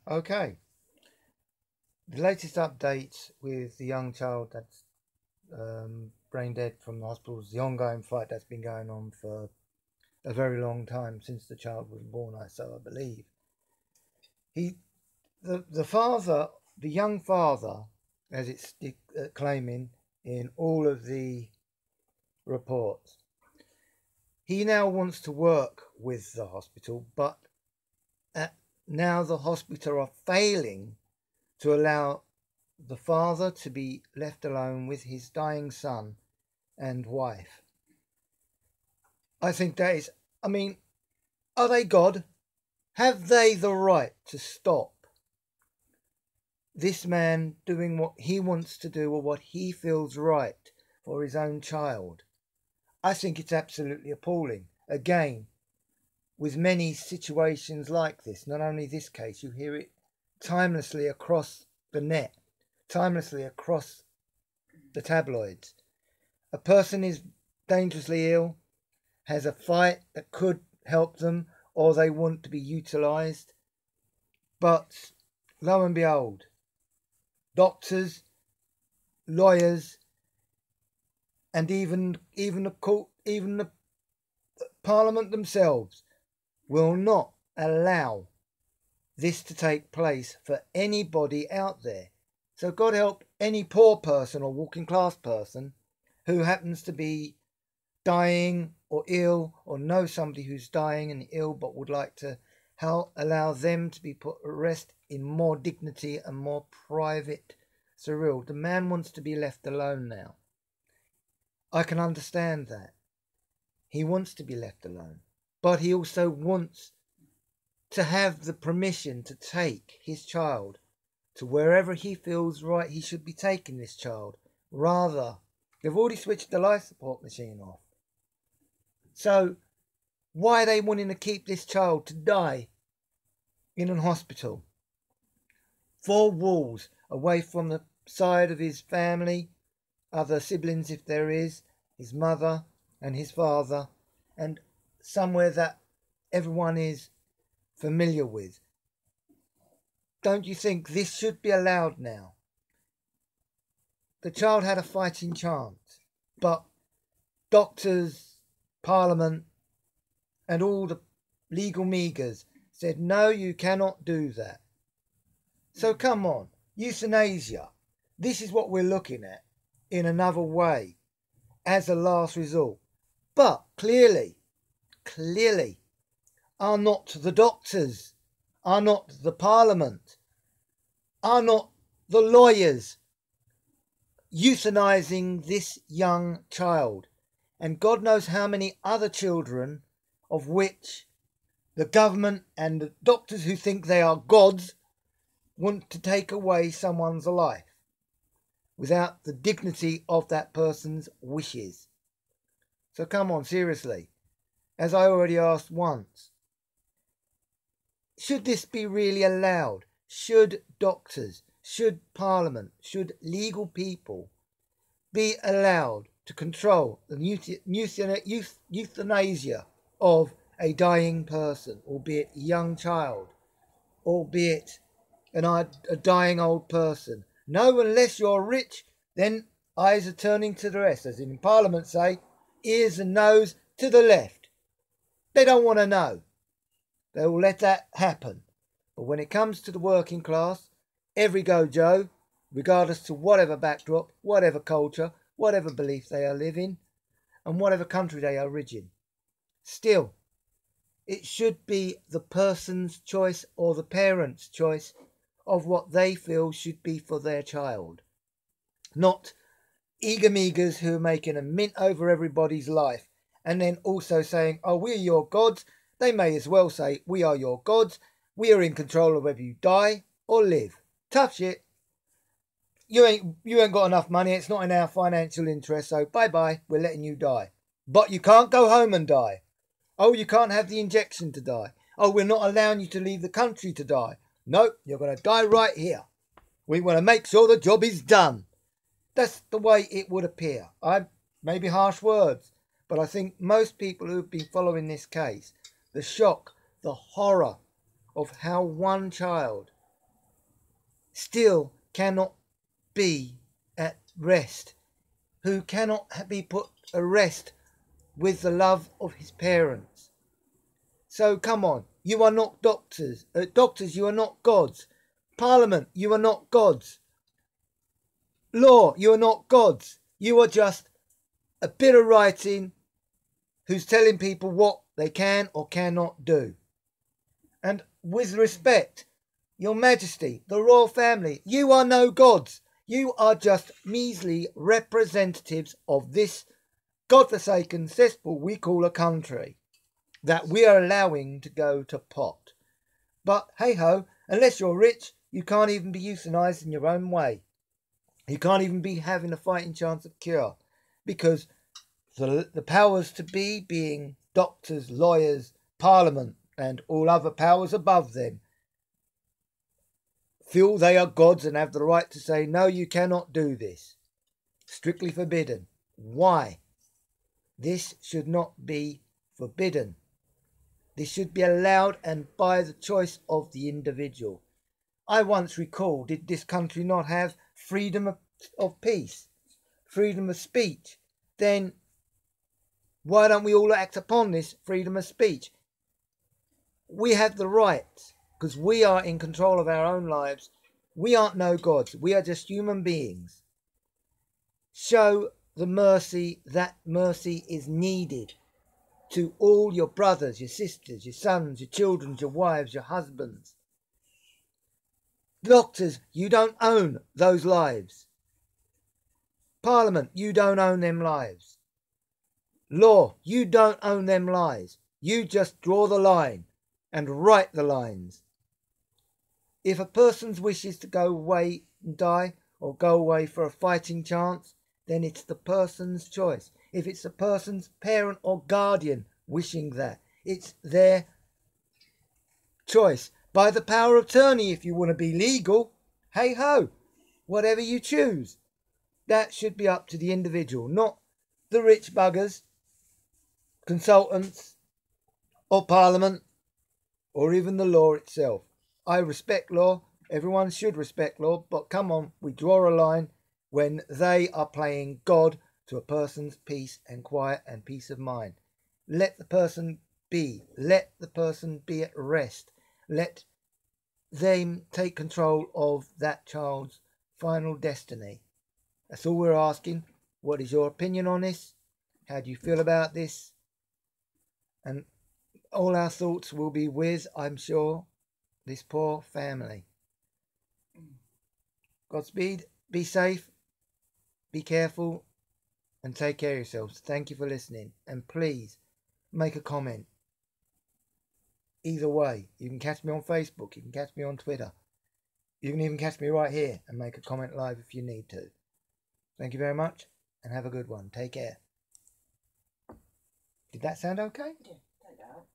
Okay, the latest update with the young child that's brain dead from the hospital is the ongoing fight that's been going on for a very long time since the child was born, I believe. He, the father, the young father, as it's claiming in all of the reports, he now wants to work with the hospital, but now the hospital are failing to allow the father to be left alone with his dying son and wife. I think that is, I mean, are they God? Have they the right to stop this man doing what he wants to do or what he feels right for his own child? I think it's absolutely appalling. Again, with many situations like this, not only this case, you hear it timelessly across the net, timelessly across the tabloids. A person is dangerously ill, has a fight that could help them, or they want to be utilised. But lo and behold, doctors, lawyers, and even the court, even the Parliament themselves will not allow this to take place for anybody out there. So God help any poor person or working class person who happens to be dying or ill or know somebody who's dying and ill but would like to allow them to be put at rest in more dignity and more private surreal. The man wants to be left alone now. I can understand that. He wants to be left alone. But he also wants to have the permission to take his child to wherever he feels right he should be taking this child. Rather, they've already switched the life support machine off. So, why are they wanting to keep this child to die in a hospital? 4 walls away from the side of his family, other siblings if there is, his mother and his father, and somewhere that everyone is familiar with. Don't you think this should be allowed now? The child had a fighting chance, but doctors, Parliament, and all the legal meagres said, no, you cannot do that. So come on, euthanasia. This is what we're looking at in another way as a last resort. But clearly, are not the doctors, are not the Parliament, are not the lawyers euthanizing this young child, and God knows how many other children of which the government and the doctors who think they are gods want to take away someone's life without the dignity of that person's wishes. So come on, seriously. As I already asked once, should this be really allowed? Should doctors, should Parliament, should legal people be allowed to control the euthanasia of a dying person, albeit a young child, albeit a dying old person? No, unless you're rich, then eyes are turning to the rest, as in Parliament say, ears and nose to the left. They don't want to know. They will let that happen. But when it comes to the working class, every go Joe, regardless to whatever backdrop, whatever culture, whatever belief they are living, and whatever country they are in, still, it should be the person's choice or the parent's choice of what they feel should be for their child. Not eager-meagers who are making a mint over everybody's life and then also saying, oh, we're your gods. They may as well say, we are your gods. We are in control of whether you die or live. Tough shit. You ain't got enough money. It's not in our financial interest. So bye-bye. We're letting you die. But you can't go home and die. Oh, you can't have the injection to die. Oh, we're not allowing you to leave the country to die. No, you're going to die right here. We want to make sure the job is done. That's the way it would appear. Maybe harsh words, but I think most people who have been following this case, the shock, the horror of how one child still cannot be at rest, who cannot be put at rest with the love of his parents. So come on, you are not doctors. Doctors, you are not gods. Parliament, you are not gods. Law, you are not gods. You are just a bit of writing who's telling people what they can or cannot do. And with respect, Your Majesty, the royal family, you are no gods. You are just measly representatives of this godforsaken cesspool we call a country that we are allowing to go to pot. But hey-ho, unless you're rich, you can't even be euthanized in your own way. You can't even be having a fighting chance of cure, because the powers to be, being doctors, lawyers, parliament, and all other powers above them, feel they are gods and have the right to say, no, you cannot do this. Strictly forbidden. Why? This should not be forbidden. This should be allowed and by the choice of the individual. I once recall, did this country not have freedom of peace, freedom of speech? Then why don't we all act upon this freedom of speech? We have the right, because we are in control of our own lives. We aren't no gods. We are just human beings. Show the mercy, that mercy is needed to all your brothers, your sisters, your sons, your children, your wives, your husbands. Doctors, you don't own those lives. Parliament, you don't own them lives. Law, you don't own them lives. You just draw the line and write the lines. If a person's wishes to go away and die, or go away for a fighting chance, then it's the person's choice. If it's the person's parent or guardian wishing that, it's their choice. By the power of attorney, if you want to be legal, hey ho, whatever you choose. That should be up to the individual, not the rich buggers, consultants, or parliament, or even the law itself. I respect law. Everyone should respect law. But come on, we draw a line when they are playing God to a person's peace and quiet and peace of mind. Let the person be. Let the person be at rest. Let them take control of that child's final destiny. That's all we're asking. What is your opinion on this? How do you feel about this? And all our thoughts will be with, I'm sure, this poor family. Godspeed, be safe, be careful, and take care of yourselves. Thank you for listening. And please, make a comment. Either way, you can catch me on Facebook, you can catch me on Twitter. You can even catch me right here and make a comment live if you need to. Thank you very much, and have a good one. Take care. Did that sound okay? Yeah, take that out.